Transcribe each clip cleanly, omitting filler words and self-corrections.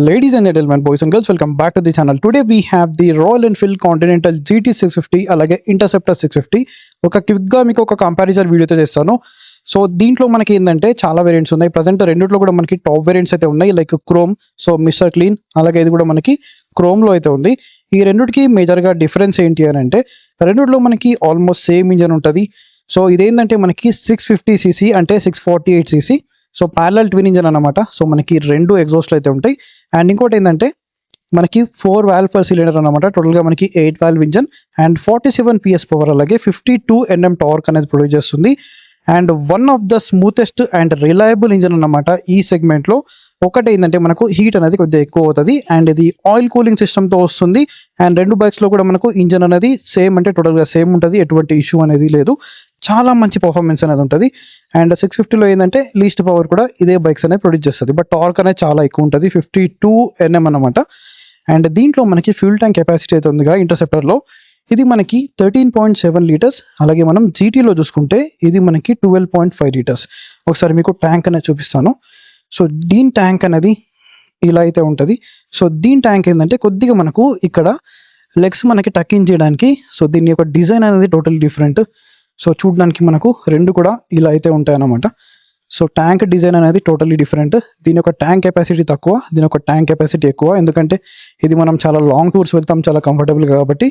Ladies and gentlemen, boys and girls, welcome back to the channel. Today we have the Royal Enfield Continental GT 650 అలాగే Interceptor 650. ఒక quick గా మీకు ఒక comparison వీడియోతో చేస్తాను. So దీంట్లో మనకి ఏంటంటే చాలా వేరియంట్స్ ఉన్నాయి. ప్రజెంట్ రెండిట్లో కూడా మనకి టాప్ వేరియంట్స్ అయితే ఉన్నాయి, like chrome, so mister clean, అలాగే ఇది కూడా మనకి క్రోమ్ లో అయితే ఉంది. ఈ రెండిటికి మేజర్ గా డిఫరెన్స్ ఏంటి అని అంటే, రెండిట్లో మనకి ఆల్మోస్ట్ సేమ్ ఇంజన్ ఉంటుంది. సో ఇదేంటంటే మనకి 650cc అంటే 648cc, so parallel twin engine అనమాట. సో మనకి రెండు ఎగ్జాస్ట్లు అయితే ఉంటాయి. అండ్ ఇంకోటి ఏంటంటే మనకి 4 వాల్వ్ పర్ సిలిండర్ అనమాట. టోటల్గా మనకి 8 valve engine and 47 PS power, అలాగే 52 Nm టార్క్ అనేది ప్రొడ్యూస్ చేస్తుంది. And one of the smoothest and reliable engine అన్నమాట ఈ సెగ్మెంట్లో. ఒకటి ఏంటంటే మనకు హీట్ అనేది కొద్దిగా ఎక్కువ అవుతుంది, అండ్ ఇది ఆయిల్ కూలింగ్ సిస్టమ్తో వస్తుంది. అండ్ రెండు బైక్స్లో కూడా మనకు ఇంజన్ అనేది సేమ్, అంటే టోటల్గా సేమ్ ఉంటుంది, ఎటువంటి ఇష్యూ అనేది లేదు. చాలా మంచి పర్ఫార్మెన్స్ అనేది ఉంటుంది. అండ్ 650లో ఏంటంటే లీస్ట్ పవర్ కూడా ఇదే బైక్స్ అనేది ప్రొడ్యూస్ చేస్తుంది, బట్ టార్క్ అనేది చాలా ఎక్కువ ఉంటుంది, 52 Nm అనమాట. అండ్ దీంట్లో మనకి ఫ్యూల్ ట్యాంక్ కెపాసిటీ అయితే ఉందిగా ఇంటర్సెప్టర్లో, ఇది మనకి 13.7 లీటర్స్. అలాగే మనం జీటీలో చూసుకుంటే ఇది మనకి 12.5 లీటర్స్. ఒకసారి మీకు ట్యాంక్ అనేది చూపిస్తాను. సో దీని ట్యాంక్ అనేది ఇలా అయితే ఉంటుంది. సో దీని ట్యాంక్ ఏంటంటే కొద్దిగా మనకు ఇక్కడ లెగ్స్ మనకి టకింగ్ చేయడానికి, సో దీని యొక్క డిజైన్ అనేది టోటల్ డిఫరెంట్. సో చూడడానికి మనకు రెండు కూడా ఇలా అయితే ఉంటాయి అన్నమాట. సో ట్యాంక్ డిజైన్ అనేది టోటల్లీ డిఫరెంట్. దీని యొక్క ట్యాంక్ కెపాసిటీ తక్కువ, దీని యొక్క ట్యాంక్ కెపాసిటీ ఎక్కువ. ఎందుకంటే ఇది మనం చాలా లాంగ్ టూర్స్ వెళ్తాం, చాలా కంఫర్టబుల్ కాబట్టి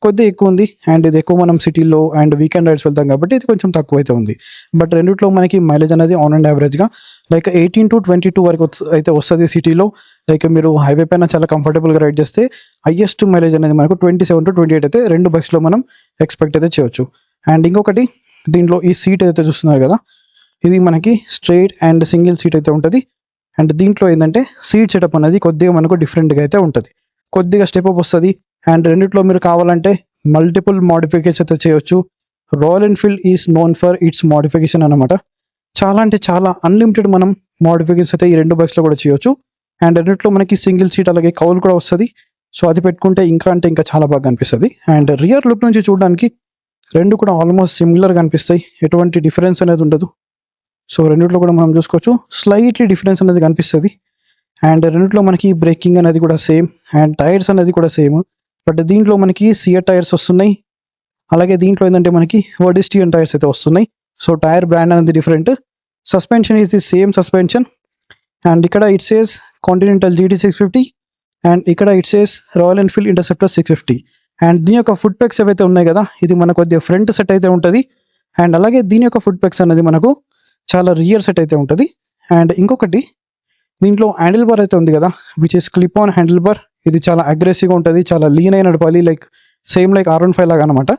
కొద్దిగా ఎక్కువ ఉంది. అండ్ ఇది ఎక్కువ మనం సిటీలో అండ్ వీకెండ్ రైడ్స్ వెళ్తాం కాబట్టి ఇది కొంచెం తక్కువ అయితే ఉంది. బట్ రెండిట్లో మనకి మైలేజ్ అనేది ఆన్ అండ్ యావరేజ్గా లైక్ 18 to 22 వరకు అయితే వస్తుంది సిటీలో. లైక్ మీరు హైవే పైన చాలా కంఫర్టబుల్గా రైడ్ చేస్తే హైయెస్ట్ మైలేజ్ అనేది మనకు 27 to 28 అయితే రెండు బైక్స్లో మనం ఎక్స్పెక్ట్ అయితే చేయొచ్చు. అండ్ ఇంకొకటి, దీంట్లో ఈ సీట్ అయితే చూస్తున్నారు కదా, ఇది మనకి స్ట్రైట్ అండ్ సింగిల్ సీట్ అయితే ఉంటుంది. అండ్ దీంట్లో ఏంటంటే సీట్ సెటప్ అనేది కొద్దిగా మనకు డిఫరెంట్గా అయితే ఉంటుంది, కొద్దిగా స్టెప్ అప్ వస్తుంది. అండ్ రెండిట్లో మీరు కావాలంటే మల్టిపుల్ మోడిఫికేషన్ అయితే చేయొచ్చు. Royal Enfield is known for it's modification అనమాట. చాలా అంటే చాలా అన్లిమిటెడ్ మనం మోడిఫికేషన్స్ అయితే ఈ రెండు బైక్స్లో కూడా చేయొచ్చు. అండ్ రెండిట్లో మనకి సింగిల్ సీట్ అలాగే కౌల్ కూడా వస్తుంది. సో అది పెట్టుకుంటే ఇంకా అంటే ఇంకా చాలా బాగా అనిపిస్తుంది. అండ్ రియర్ లుక్ నుంచి చూడడానికి రెండు కూడా ఆల్మోస్ట్ సిమిలర్గా అనిపిస్తాయి, ఎటువంటి డిఫరెన్స్ అనేది ఉండదు. సో రెండిట్లో కూడా మనం చూసుకోవచ్చు స్లైట్లీ డిఫరెన్స్ అనేది కనిపిస్తుంది. అండ్ రెండిట్లో మనకి బ్రేకింగ్ అనేది కూడా సేమ్, అండ్ టైర్స్ అనేది కూడా సేమ్. బట్ దీంట్లో మనకి సియర్ టైర్స్ వస్తున్నాయి, అలాగే దీంట్లో ఏంటంటే మనకి వర్డిస్టియన్ టైర్స్ అయితే వస్తున్నాయి. సో టైర్ బ్రాండ్ అనేది different. Suspension is the same suspension. And ఇక్కడ it says Continental GT 650, and ఇక్కడ it says Royal Enfield Interceptor 650. And దీని యొక్క ఫుట్ పెక్స్ ఏవైతే ఉన్నాయి కదా, ఇది మనకు కొద్దిగా ఫ్రంట్ సెట్ అయితే ఉంటుంది. అండ్ అలాగే దీని యొక్క ఫుట్ పెక్స్ అనేది మనకు చాలా రియర్ సెట్ అయితే ఉంటుంది. అండ్ ఇంకొకటి, దీంట్లో హ్యాండిల్ బార్ అయితే ఉంది కదా, which is clip on handle bar. ఇది చాలా అగ్రెసివ్గా ఉంటుంది, చాలా లీన్ అయిన నడపాలి, లైక్ సేమ్ లైక్ R15 లాగా అనమాట.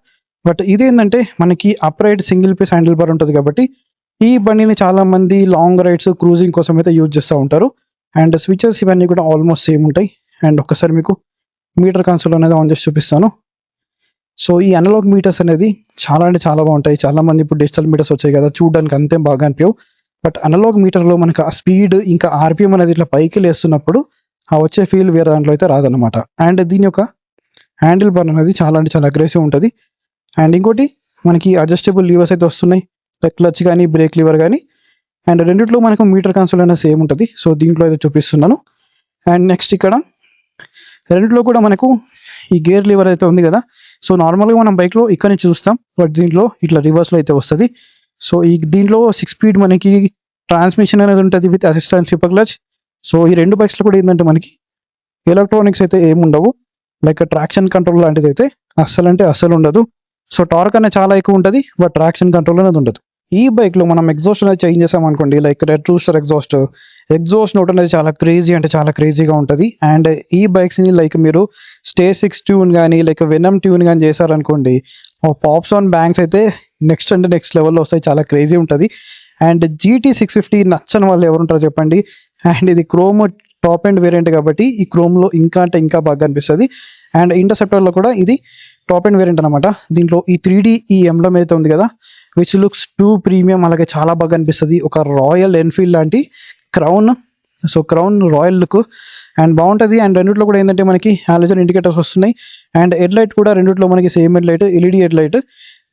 బట్ ఇదేంటంటే మనకి upright single piece handlebar ఉంటుంది కాబట్టి ఈ బండిని చాలా మంది లాంగ్ రైడ్స్ క్రూజింగ్ కోసం అయితే యూజ్ చేస్తూ ఉంటారు. అండ్ స్విచెస్ ఇవన్నీ కూడా ఆల్మోస్ట్ సేమ్ ఉంటాయి. అండ్ ఒక్కసారి మీకు మీటర్ కన్సోల్ అనేది ఆన్ చేసి చూపిస్తాను. సో ఈ అనలాగ్ మీటర్స్ అనేది చాలా అంటే చాలా బాగుంటాయి. చాలా మంది ఇప్పుడు డిజిటల్ మీటర్స్ వచ్చాయి కదా, చూడడానికి అంతే బాగా అనిపించవు. బట్ అనలాగ్ మీటర్లో మనకు ఆ స్పీడ్ ఇంకా RPM అనేది ఇట్లా పైకి లేస్తున్నప్పుడు ఆ వచ్చే ఫీల్ వేరే దాంట్లో అయితే రాదనమాట. అండ్ దీని యొక్క హ్యాండిల్ బార్ అనేది చాలా అంటే చాలా అగ్రెసివ్ ఉంటుంది. అండ్ ఇంకోటి, మనకి అడ్జస్టబుల్ లీవర్స్ అయితే వస్తున్నాయి, లైక్ క్లచ్ కానీ బ్రేక్ లీవర్ కానీ. అండ్ రెండిట్లో మనకు మీటర్ కన్సోల్ అనేది సేమ్ ఉంటుంది. సో దీంట్లో అయితే చూపిస్తున్నాను. అండ్ నెక్స్ట్ ఇక్కడ రెండిట్లో కూడా మనకు ఈ గేర్ లీవర్ అయితే ఉంది కదా. సో నార్మల్గా మనం బైక్లో ఇక్కడ నుంచి చూస్తాం, బట్ దీంట్లో ఇట్లా రివర్స్లో అయితే వస్తుంది. సో ఈ దీంట్లో 6 స్పీడ్ మనకి ట్రాన్స్మిషన్ అనేది ఉంటుంది with assistant triple clutch. So ఈ రెండు బైక్స్లో కూడా ఏంటంటే మనకి ఎలక్ట్రానిక్స్ అయితే ఏముండవు, లైక్ ట్రాక్షన్ కంట్రోల్ లాంటిది అయితే అస్సలు ఉండదు. సో టార్క్ అనేది చాలా ఎక్కువ ఉంటుంది, బట్ ట్రాక్షన్ కంట్రోల్ అనేది ఉండదు. ఈ బైక్లో మనం ఎగ్జాస్ట్ అనేది చేంజ్ చేసాం అనుకోండి, like red rooster exhaust note అనేది చాలా క్రేజీ అంటే చాలా క్రేజీగా ఉంటుంది. అండ్ ఈ బైక్స్ని లైక్ మీరు స్టే 6 ట్యూన్ కానీ లైక్ వెనమ్ ట్యూన్ కానీ చేశారనుకోండి, పాప్స్ ఆన్ బ్యాంక్స్ అయితే నెక్స్ట్ అంటే నెక్స్ట్ లెవెల్లో వస్తాయి, చాలా క్రేజీ ఉంటుంది. అండ్ GT 650 నచ్చని వాళ్ళు ఎవరు ఉంటారో చెప్పండి. అండ్ ఇది క్రోమ్ టాప్ అండ్ వేరియంట్ కాబట్టి ఈ క్రోమ్లో ఇంకా అంటే ఇంకా బాగా అనిపిస్తుంది. అండ్ ఇంటర్సెప్టర్లో కూడా ఇది టాప్ అండ్ వేరియంట్ అనమాట. దీంట్లో ఈ 3D ఈ ఎంబ్లమ్ అయితే ఉంది కదా, విచ్ లుక్స్ టూ ప్రీమియం, అలాగే చాలా బాగా అనిపిస్తుంది. ఒక రాయల్ ఎన్ఫీల్డ్ లాంటి crown, so crown royal look and బాగుంటుంది. అండ్ రెండిట్లో కూడా ఏంటంటే మనకి హాలోజన్ ఇండికేటర్స్ వస్తున్నాయి. అండ్ హెడ్ లైట్ కూడా రెండిట్లో మనకి same head light, LED head light.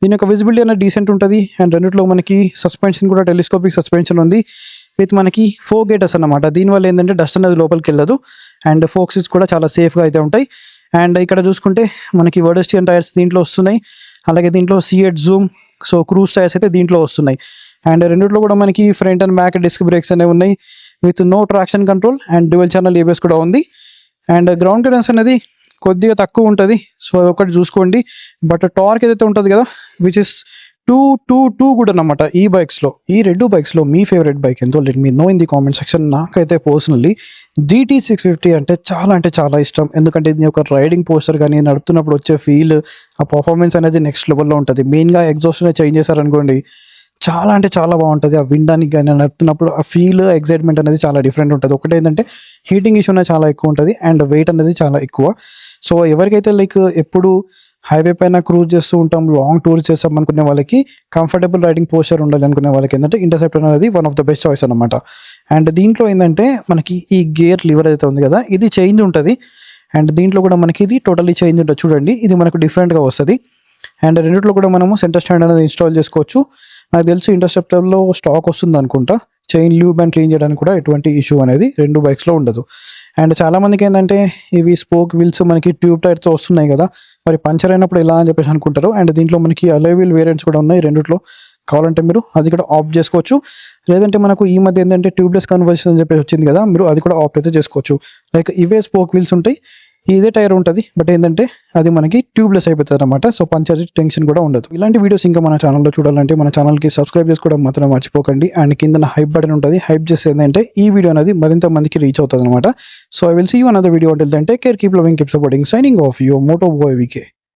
దీని యొక్క విజిబిలిటీ అనేది డీసెంట్ ఉంటుంది. అండ్ రెండిట్లో మనకి సస్పెన్షన్ కూడా టెలిస్కోపిక్ సస్పెన్షన్ ఉంది విత్ మనకి 4 గేటర్స్ అన్నమాట. దీనివల్ల ఏంటంటే డస్ట్ అనేది లోపలికి వెళ్ళదు. అండ్ ఫోక్సెస్ కూడా చాలా సేఫ్గా అయితే ఉంటాయి. అండ్ ఇక్కడ చూసుకుంటే మనకి వర్డస్టియన్ టైర్స్ దీంట్లో వస్తున్నాయి, అలాగే దీంట్లో C8 Zoom so cruise tyres అయితే దీంట్లో వస్తున్నాయి. అండ్ రెండిట్లో కూడా మనకి front and back disc brakes అనేవి ఉన్నాయి with no traction control and dual channel ABS కూడా ఉంది. అండ్ గ్రౌండ్ క్లియరెన్స్ అనేది కొద్దిగా తక్కువ ఉంటుంది, సో ఒకటి చూసుకోండి. బట్ టార్క్ ఏదైతే ఉంటుంది కదా విచ్ ఇస్ 222 కూడా అనమాట. ఈ బైక్స్లో, ఈ 2 బైక్స్లో మీ ఫేవరెట్ బైక్ ఎంతో let me know in the comment section. నాకైతే పర్సనల్లీ GT650 అంటే చాలా ఇష్టం, ఎందుకంటే ఇది ఒక రైడింగ్ పోస్టర్ కానీ నడుపుతున్నప్పుడు వచ్చే ఫీల్, ఆ పర్ఫార్మెన్స్ అనేది నెక్స్ట్ లెవెల్లో ఉంటుంది. మెయిన్గా ఎగ్జాస్ట్ చేంజ్ చేశారనుకోండి చాలా బాగుంటుంది. ఆ వినడానికి కానీ నడుపుతున్నప్పుడు ఆ ఫీల్ ఎక్సైట్మెంట్ అనేది చాలా డిఫరెంట్ ఉంటుంది. ఒకటి ఏంటంటే హీటింగ్ ఇష్యూ అనేది చాలా ఎక్కువ ఉంటుంది అండ్ వెయిట్ అనేది చాలా ఎక్కువ. సో ఎవరికైతే లైక్ ఎప్పుడు హైవే పైన క్రూజ్ చేస్తూ ఉంటాం, లాంగ్ టూర్స్ చేస్తాం అనుకునే వాళ్ళకి, కంఫర్టబుల్ రైడింగ్ పోస్చర్ ఉండాలి అనుకునే వాళ్ళకి ఏంటంటే ఇంటర్సెప్టర్ అనేది one of the best choice అనమాట. అండ్ దీంట్లో ఏంటంటే మనకి ఈ గేర్ లివర్ అయితే ఉంది కదా ఇది చేంజ్ ఉంటుంది, అండ్ దీంట్లో కూడా మనకి ఇది టోటల్లీ చేంజ్ ఉంటుంది. చూడండి ఇది మనకు డిఫరెంట్గా వస్తుంది. అండ్ రెండిట్లో కూడా మనము సెంటర్ స్టాండ్ అనేది ఇన్స్టాల్ చేసుకోవచ్చు. నాకు తెలిసి ఇంటర్సెప్టర్లో స్టాక్ వస్తుంది అనుకుంటా. చైన్ ల్యూబ్ అండ్ క్లీన్ చేయడానికి కూడా ఎటువంటి ఇష్యూ అనేది 2 బైక్స్లో ఉండదు. అండ్ చాలామందికి ఏంటంటే ఇవి స్పోక్ వీల్స్ మనకి ట్యూబ్ టైర్తో వస్తున్నాయి కదా, మరి పంచర్ అయినప్పుడు ఎలా అని చెప్పేసి అనుకుంటారు. అండ్ దీంట్లో మనకి అలాయ్ వీల్ వేరియంట్స్ కూడా ఉన్నాయి రెండిట్లో. కావాలంటే మీరు అది కూడా ఆఫ్ చేసుకోవచ్చు, లేదంటే మనకు ఈ మధ్య ఏంటంటే ట్యూబ్లెస్ కన్వర్షన్ అని చెప్పేసి వచ్చింది కదా, మీరు అది కూడా ఆఫ్ అయితే చేసుకోవచ్చు. లైక్ ఇవే స్పోక్ వీల్స్ ఉంటాయి, ఇదే టైర్ ఉంటుంది, బట్ ఏంటంటే అది మనకి ట్యూబ్లెస్ అయిపోతుంది అనమాట. సో పంచర్ టెన్షన్ కూడా ఉండదు. ఇలాంటి వీడియోస్ ఇంకా మన ఛానల్లో చూడాలంటే మన ఛానల్కి సబ్స్క్రైబ్ చేసుకోవడం మాత్రం మర్చిపోకండి. అండ్ కింద హైప్ బటన్ ఉంటుంది, హైప్ చేస్తే ఏంటంటే ఈ వీడియో అనేది మరింత మందికి రీచ్ అవుతుంది అనమాట. So I will see you another video. అంటే take care, keep loving, keep supporting, signing off your moto boy VK.